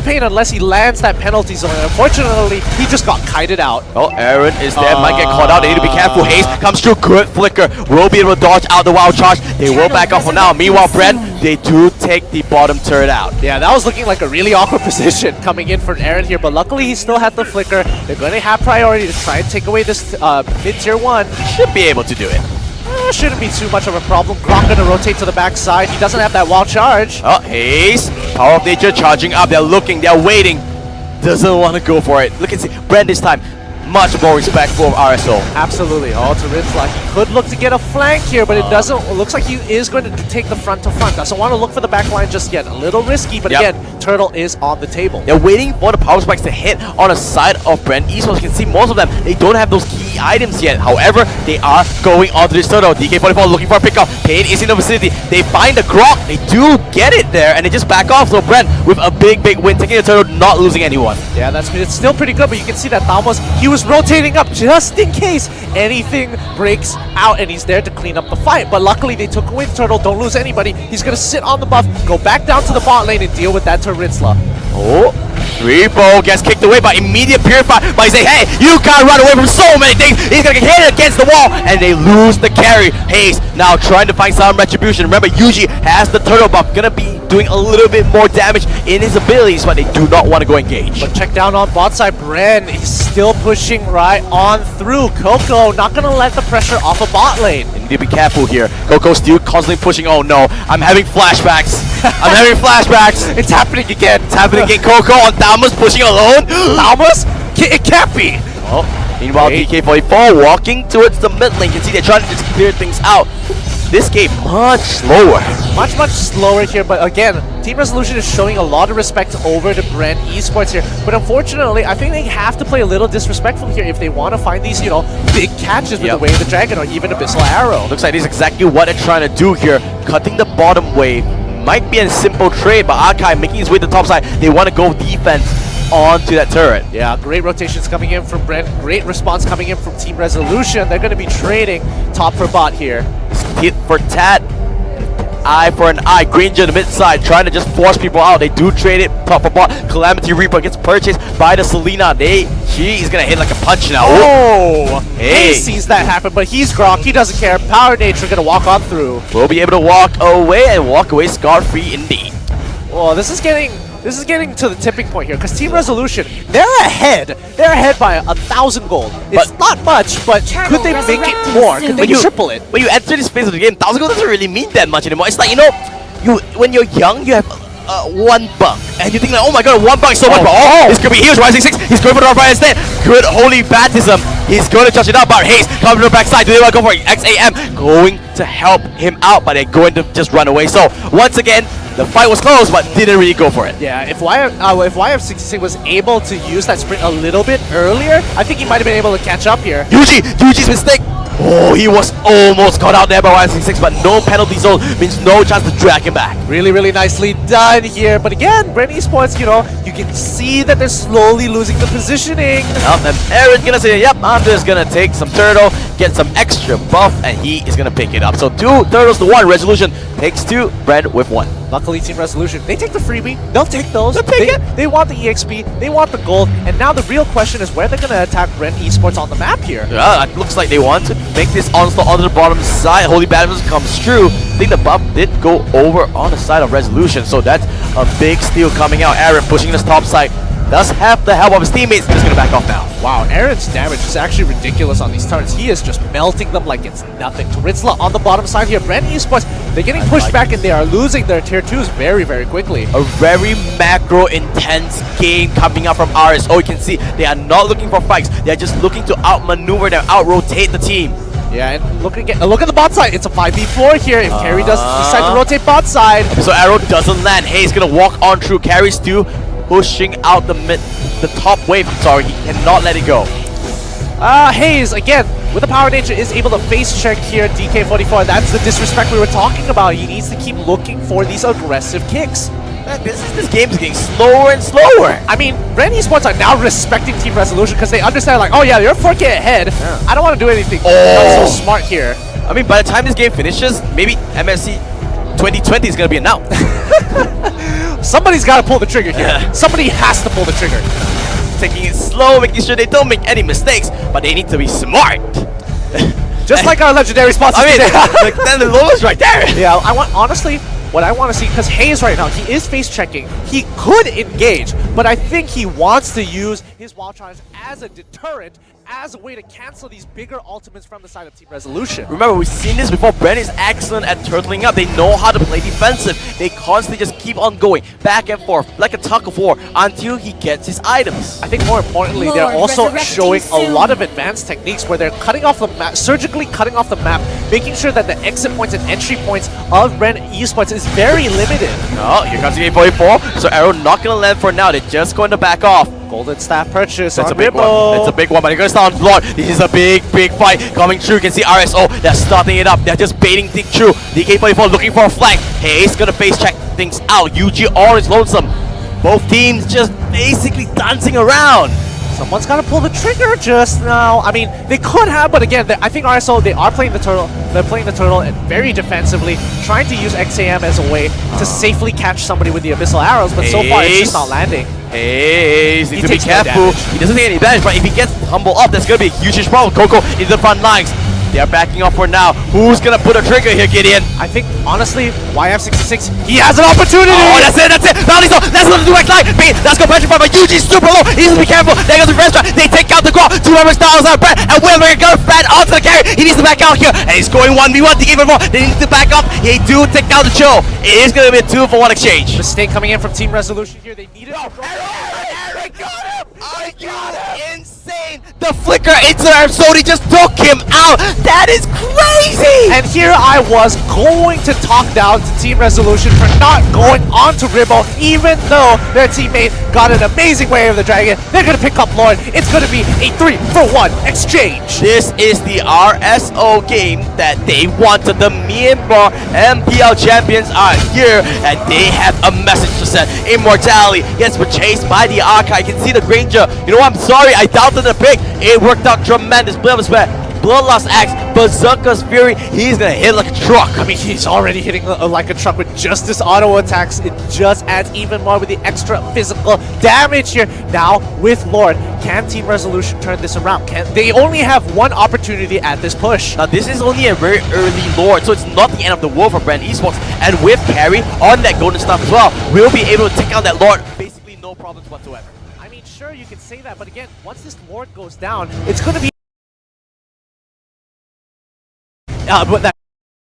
pain unless he lands that penalty zone. Unfortunately, he just got kited out. Oh, Aaron is there. Might get caught out. They need to be careful. Haze comes through. Good flicker. Will be able to dodge out the wild charge. They will back off for now. Meanwhile, Bren, they do take the bottom turret out. Yeah, that was looking like a really awkward position coming in for Aaron here, but luckily he still had the flicker. They're going to have priority to try and take away this mid-tier 1. Should be able to do it. Shouldn't be too much of a problem. Grok gonna rotate to the backside. He doesn't have that wild charge. Oh, Haze. Power of Nature charging up. They're looking. They're waiting. Doesn't want to go for it. Look and see. Bren this time. Much more respectful of RSO. Absolutely. Oh, to Rinsla. He could look to get a flank here, but it doesn't. It looks like he is going to take the front to front. Doesn't want to look for the back line just yet. A little risky, but again, Turtle is on the table. They're waiting for the power spikes to hit on the side of Bren Esports. You can see most of them, they don't have those key items yet. However, they are going onto this Turtle. DK44 looking for a pickup. Pain is in the vicinity. They find the Grok. They do get it there, and they just back off. So Bren with a big win, taking the Turtle, not losing anyone. Yeah, it's still pretty good, but you can see that Thamos, he was rotating up just in case anything breaks out, and he's there to clean up the fight. But luckily, they took away the Turtle. Don't lose anybody. He's going to sit on the buff, go back down to the bot lane, and deal with that Rinsla. Oh, Repo gets kicked away by immediate Purify, but he say, hey, you can't run away from so many things. He's gonna get hit against the wall, and they lose the carry. Haze now trying to find some retribution. Remember, Yuji has the turtle buff, gonna be doing a little bit more damage in his abilities, but they do not want to go engage. But check down on bot side, Bren is still pushing right on through. Coco not gonna let the pressure off a bot lane. You need to be careful here. Coco still constantly pushing. Oh no, I'm having flashbacks. I'm having flashbacks. It's happening again. It's happening again. Coco on Thamos pushing alone. Thamos? It can't be. Oh, meanwhile, DK44 walking towards the mid lane. You can see they're trying to just clear things out. This game much slower. Much slower here, but again, Team Resolution is showing a lot of respect over to Bren Esports here. But unfortunately, I think they have to play a little disrespectful here if they want to find these, big catches with the Way of the Dragon or even Abyssal Arrow. Looks like this is exactly what they're trying to do here. Cutting the bottom wave might be a simple trade, but Akai making his way to the top side. They want to go defense onto that turret. Yeah, great rotations coming in from Bren. Great response coming in from Team Resolution. They're going to be trading top for bot here. Tit for tat. Eye for an eye. Granger on the mid side trying to just force people out. They do trade it top for bot. Calamity Reaper gets purchased by the Selena. She is going to hit like a punch now. Oh! Hey! He sees that happen, but he's Grok. He doesn't care. Power Nature going to walk on through. We'll be able to walk away scar-free indeed. Well, this is getting to the tipping point here, because Team Resolution, they're ahead. They're ahead by 1,000 gold. It's not much, but could they make it more? Could they triple it? When you enter this phase of the game, 1,000 gold doesn't really mean that much anymore. It's like, when you're young, you have $1, and you think like, oh my god, $1 is so much. This could be Heals Rising 6. He's going for the right instead. Good Holy Baptism. He's going to touch it up, but Haze coming from the backside. Do they want to go for it? XAM going to help him out, but they're going to just run away. So once again, the fight was close, but didn't really go for it. Yeah, if YF66 was able to use that sprint a little bit earlier, I think he might have been able to catch up here. Yuji's mistake. Oh, he was almost caught out there by YF66, but no penalty zone means no chance to drag him back. Really nicely done here. But again, Bren Esports, you can see that they're slowly losing the positioning. And Aaron's gonna say, yep, I'm just gonna take some turtle, get some extra buff, and he is gonna pick it up. So 2 turtles to 1. Resolution takes 2, Bren with 1. Luckily, Team Resolution, they take the freebie. They'll take those. They want the EXP. They want the gold. And now the real question is where they're going to attack Bren Esports on the map here. Yeah, it looks like they want to make this onslaught onto the bottom side. Holy Baptism comes through. I think the buff did go over on the side of Resolution. So that's a big steal coming out. Aaron pushing this top side. Does have the help of his teammates. He's going to back off now. Wow, Aaron's damage is actually ridiculous on these turrets. He is just melting them like it's nothing. Rinsla on the bottom side here. Bren Esports, they're getting pushed back and they are losing their tier 2s very quickly. A very macro intense game coming up from RSO. You can see they are not looking for fights. They are just looking to outmaneuver them, out-rotate the team. Yeah, and look at the bot side. It's a 5v4 here. If Carry does decide to rotate bot side. So Arrow doesn't land. Hey, he's going to walk on through. Carries too. Pushing out the top wave. Sorry, he cannot let it go. Haze, again, with the Power Nature, is able to face check here DK44. That's the disrespect we were talking about. He needs to keep looking for these aggressive kicks. Man, this game is getting slower and slower. I mean, Bren Esports are now respecting Team Resolution because they understand, like, oh yeah, you're 4K ahead. Yeah. I don't want to do anything. Not so smart here. I mean, by the time this game finishes, maybe MSC 2020 is going to be announced. Somebody's got to pull the trigger here. Yeah. Somebody has to pull the trigger. Taking it slow, making sure they don't make any mistakes, but they need to be smart. Just like our legendary sponsors I mean, today. then the lowest right there. Yeah, honestly, what I want to see, because Hayes right now, he is face checking. He could engage, but I think he wants to use his wild charge as a deterrent, as a way to cancel these bigger ultimates from the side of Team Resolution. Remember, we've seen this before. Bren is excellent at turtling up. They know how to play defensive. They constantly just keep on going back and forth like a tug of war until he gets his items. I think more importantly, they're also showing a lot of advanced techniques where they're cutting off the map, surgically cutting off the map, making sure that the exit points and entry points of Bren Esports is very limited. Oh, here comes the 844. So Arrow not going to land for now. They're just going to back off. Golden staff purchase. That's on a big Ripple. one. That's a big one, but they're going to start on Lord. This is a big fight coming through. You can see RSO. They're starting it up. They're just baiting things through. DK44 looking for a flank. Hayes going to face check things out. UG all is lonesome. Both teams just basically dancing around. Someone's got to pull the trigger just now. I mean, they could have, but again, I think RSO, they are playing the turtle. They're playing the turtle and very defensively, trying to use XAM as a way to safely catch somebody with the abyssal arrows, but so far it's just not landing. Hayes needs to be takes no careful. damage. He doesn't take any damage, but if he gets humbled up, that's going to be a huge problem. Coco in the front lines. They are backing off for now. Who's going to put a trigger here, Gideon? I think, honestly, YF66, he has an opportunity! Oh, that's it. Now he's that's going to do X-Line. That's going to petrify, but UG's super low. He needs to be careful. There goes the restaurant. They take out the Grau. 2 members styles out Brett, and Wilmer going to Brett onto the carry. He needs to back out here, and he's going 1v1 to give him more. They need to back up. They do take down the Cho. It is going to be a 2-for-1 exchange. Mistake coming in from Team Resolution here. They needed I got him! I got him! Insane! The flicker into Sony just took him out! That is crazy! And here I was going to talk down to Team Resolution for not going on to Ribbo, even though their teammate got an amazing way of the dragon. They're going to pick up Lord. It's going to be a 3-for-1 exchange. This is the RSO game that they wanted. The Myanmar MPL champions are here, and they have a message to send. Immortality gets chased by the Archive. You can see the Granger. You know what? I'm sorry, I doubted the pick. It worked out tremendous. Bloodlust Axe, Berserker's Fury, he's gonna hit like a truck. I mean, he's already hitting like a truck with just this auto attacks. It just adds even more with the extra physical damage here. Now, with Lord, can Team Resolution turn this around? They only have one opportunity at this push. Now, this is only a very early Lord, so it's not the end of the world for Bren Esports. And with Carry on that golden stuff as well, we'll be able to take out that Lord. Basically, no problems whatsoever. I mean, sure, you can say that, but again, once this Lord goes down, it's going to be but that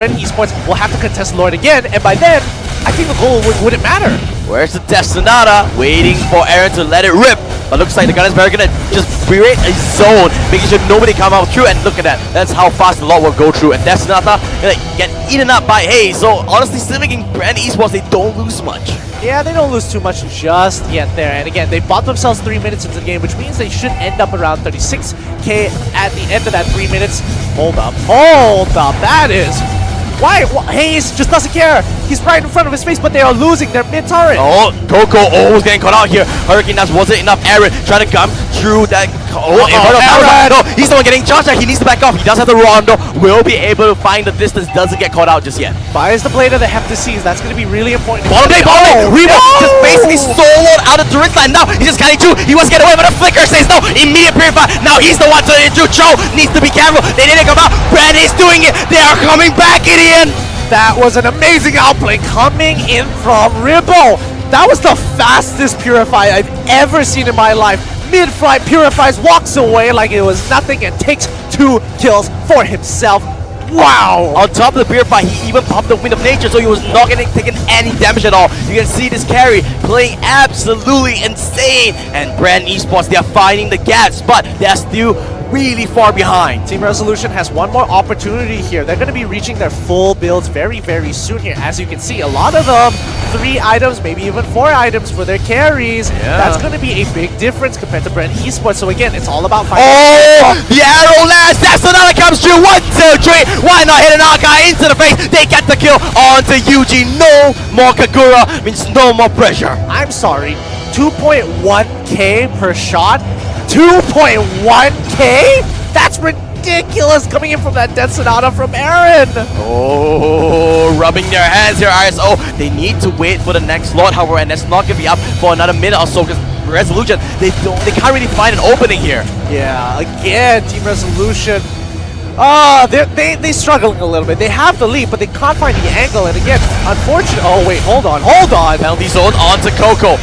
Esports will have to contest Lord again, and by then, I think the goal wouldn't matter. Where's the Destinata? Waiting for Aaron to let it rip. But looks like the Gunners are gonna just create a zone, making sure nobody come out through. And look at that. That's how fast the lot will go through. And Destinata gonna get eaten up by Hayes. So honestly, still making Bren Esports, they don't lose much. Yeah, they don't lose too much just yet there. And again, they bought themselves 3 minutes into the game, which means they should end up around 36k at the end of that 3 minutes. Hold up. That is... Why? Hayes just doesn't care. He's right in front of his face, but they are losing their mid-turret. Oh, Coco almost getting caught out here. Hurricane Dash wasn't enough. Aaron trying to come through that. Oh, in front of Aaron. No, he's the one getting charged. He needs to back off. He does have the Rondo. Will be able to find the distance. Doesn't get caught out just yet. Buys the blade of the Hep Disease. That's going to be really important. Bottom blade. Rebo just basically soloed out of turret line. Now he's just cutting through. He wants to get away, but the flicker says no. Immediate purify. Now he's the one turning through. Cho needs to be careful. They didn't come out. Bren is doing it. They are coming back, Gideon. That was an amazing outplay coming in from Ribbo. That was the fastest Purify I've ever seen in my life. Mid-flight, Purifies, walks away like it was nothing and takes 2 kills for himself. Wow! On top of the Purify, he even popped the Wind of Nature, so he was not getting taken any damage at all. You can see this carry playing absolutely insane. And Bren Esports, they are finding the gaps, but they are still really far behind. Team Resolution has one more opportunity here. They're going to be reaching their full builds very, very soon here. As you can see, a lot of them, 3 items, maybe even 4 items for their carries. Yeah. That's going to be a big difference compared to Bren Esports. So again, it's all about finding... Oh! The arrow lands! Destinata comes through! 1, 2, 3! Why not hit an Archive into the face? They get the kill onto Yuji. No more Kagura means no more pressure. I'm sorry, 2.1k per shot? 2.1k? That's ridiculous! ridiculous coming in from that Death Sonata from Aaron. Oh, rubbing their hands here, ISO. They need to wait for the next Lord, however, and that's not going to be up for another minute or so because Resolution, they can't really find an opening here. Yeah, again, Team Resolution. They struggling a little bit. They have the lead, but they can't find the angle. And again, unfortunately. Oh wait, hold on. Penalty zone onto Coco.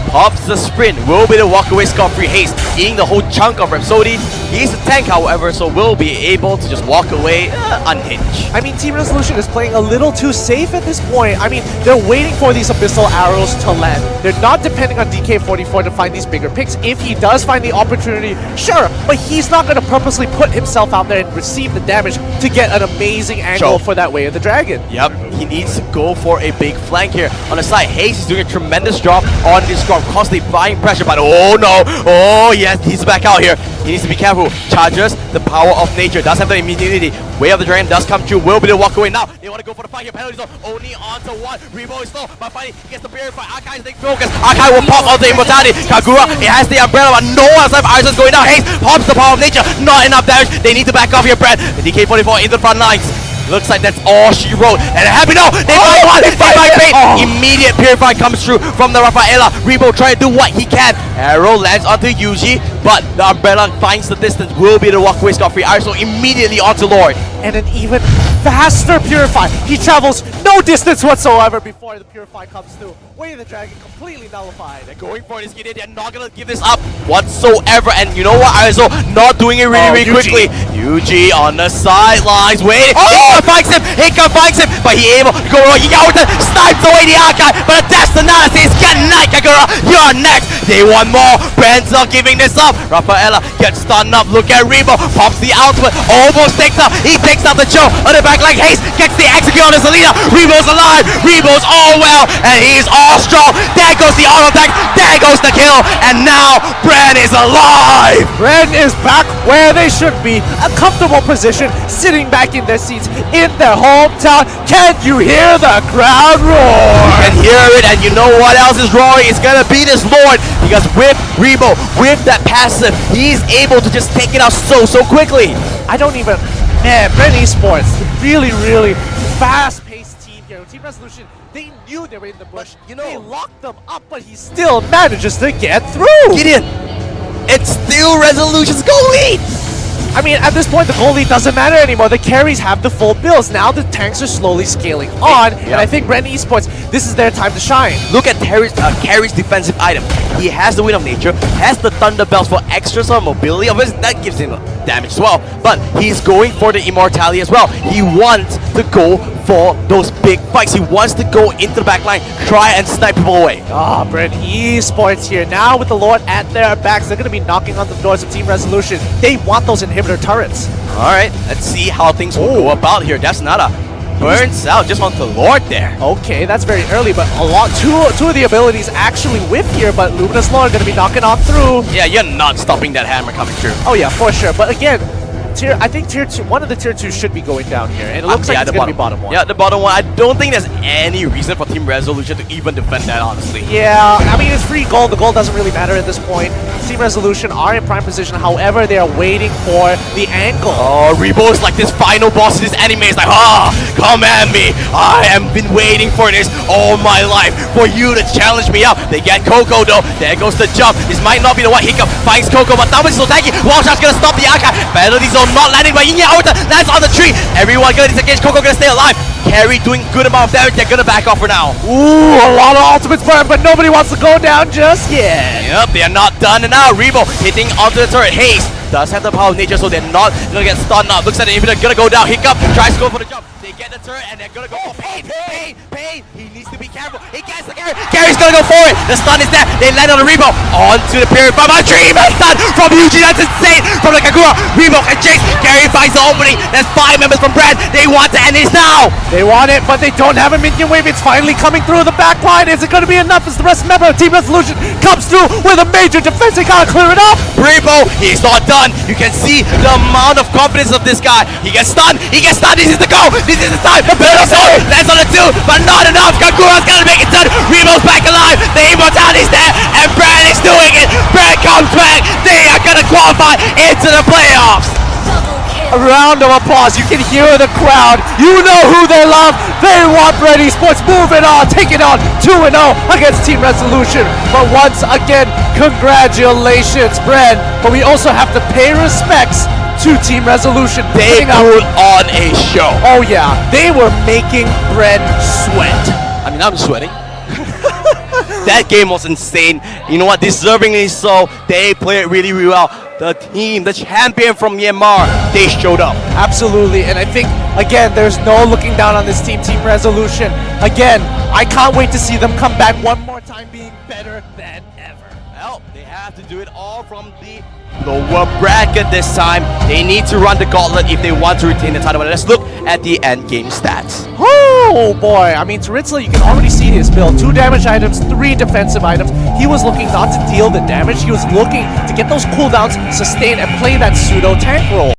Pops the sprint. Will be the walkaway scot-free. Haste eating the whole chunk of Rhapsody. He's a tank, however, so will be able to just walk away unhinged. I mean, Team Resolution is playing a little too safe at this point. I mean, they're waiting for these abyssal arrows to land. They're not depending on DK44 to find these bigger picks. If he does find the opportunity, sure, but he's not going to purposely put himself out there and receive the damage to get an amazing angle for that Way of the Dragon. Yep, he needs to go for a big flank here. On the side, Haste is doing a tremendous job on this drop, constantly applying pressure, but oh no, oh yes, he's back out here. He needs to be careful. Charges the power of nature, does have the immunity. Way of the Dragon does come through, will be the walk away now. They want to go for the fight here, penalty zone, only onto one. Rebo is slow, but finally he gets the purify. Archive is taking focus. Archive will pop onto immortality. Kagura, it has the umbrella, but no one's left. Irison's going down. Haste pops the power of nature, not enough damage. They need to back off here, Bren. The DK44 into the front lines. Looks like that's all she wrote. And happy no! They find one! They find Bait! Immediate purify comes through from the Rafaela. Rebo trying to do what he can. Arrow lands onto Yuji, but the umbrella finds the distance. Will be the walkway scot-free. Iso immediately onto Lord. And an even faster Purify. He travels no distance whatsoever before the Purify comes through. Way of the Dragon completely nullified. They're going for this, Gideon. They're not going to give this up whatsoever. And you know what, Iso? Not doing it really quickly. Yuji on the sidelines, waiting. He confinds him, but he able to go wrong. Yaota snipes away the archive, but the Destinata says, get night, Kagura, you're next. They want more. Bren's not giving this up. Rafaela gets stunned up. Look at Rebo, pops the ultimate, almost takes up. He takes out the Joe on the back like Haste, gets the execute on the Selena. Rebo's alive, Rebo's all well, and he's all strong. There goes the auto attack, there goes the kill, and now Bren is alive. Bren is back where they should be. A comfortable position, sitting back in their seats in their hometown. Can you hear the crowd roar? You can hear it, and you know what else is roaring? It's gonna be this Lord, because with Rebo, with that passive, he's able to just take it out so quickly. Man, Bren Esports, really fast-paced team here. Team Resolution, they knew they were in the bush. They locked them up, but he still manages to get through. Gideon, it's still Resolution's goal lead. I mean, at this point, the goal lead doesn't matter anymore. The carries have the full builds. Now the tanks are slowly scaling on, and I think Bren Esports, this is their time to shine. Look at Carry's defensive item. He has the Wind of Nature, has the Thunder Bells for extra some mobility. Obviously, that gives him damage as well, but he's going for the Immortality as well. He wants to go for those big fights. He wants to go into the back line, try and snipe people away. Bren Esports here. Now with the Lord at their backs, they're going to be knocking on the doors of Team Resolution. They want those inhibitor turrets. Alright, let's see how things will go about here. That's not a burns out just on the Lord there. Okay, that's very early, but two of the abilities actually whip here, but Luminous Lord going to be knocking on through. Yeah, you're not stopping that hammer coming through. Oh yeah, for sure. But again, I think tier 2, one of the tier 2s should be going down here, and it looks like it's going to be bottom 1. Yeah, the bottom 1. I don't think there's any reason for Team Resolution to even defend that, honestly. Yeah, I mean, it's free gold. The gold doesn't really matter at this point. Team Resolution are in prime position. However, they are waiting for the angle. Oh, Rebo is like this final boss in this anime. It's like, come at me. I have been waiting for this all my life, for you to challenge me up. They get Coco though. There goes the jump. This might not be the one. Hiccup finds Coco, but Thomas is so tanky. Wall shot's gonna stop the archive. Penalty zone not landing, but Yinya Ota lands on the tree. Everyone gonna disengage. Coco gonna stay alive. Carry doing good amount of damage. They're gonna back off for now. Ooh, a lot of ultimates burn, but nobody wants to go down just yet. Yep, they are not done. And now Rebo hitting onto the turret. Haste does have the power of nature, so they're not gonna get stunned up. Looks like they're gonna go down. Hiccup tries to go for the jump. They get the turret and they're gonna go for Pain. He needs to be careful. He gets the carry. Carry's gonna go for it. The stun is there. They land on the Rebo. Onto the period from a dream stun from Yuji. That's insane. From the Kagura. Rebo and Chase. Carry finds the opening. There's 5 members from Bren. They want to end this now. They want it, but they don't have a minion wave. It's finally coming through the back line. Is it gonna be enough as the rest member of Team Resolution comes through with a major defense? They gotta clear it up. Rebo, he's not done. You can see the amount of confidence of this guy. He gets stunned. This is the go. This is the time. Lands on the 2, but not enough. Kagura's gonna make it done. Rebo's back alive. The immortality's there, and Bren is doing it. Bren comes back. They are gonna qualify into the playoffs. Double kill. a round of applause. You can hear the crowd. You know who they love. They want Bren Esports moving on, taking on 2-0 against Team Resolution. But once again, congratulations, Bren. But we also have to pay respects to Team Resolution. They put on a show. Oh yeah, they were making Bren sweat. I mean, I'm sweating. That game was insane. You know what? Deservingly so. They played really, really well. The team, the champion from Myanmar, they showed up. Absolutely, and I think, again, there's no looking down on this team, Team Resolution. Again, I can't wait to see them come back one more time being better than ever. Well, they have to do it all from the lower bracket this time. They need to run the gauntlet if they want to retain the title. Let's look at the end game stats. Oh boy, I mean, Taritzla, you can already see his build. 2 damage items, 3 defensive items. He was looking not to deal the damage, he was looking to get those cooldowns, sustain, and play that pseudo tank role.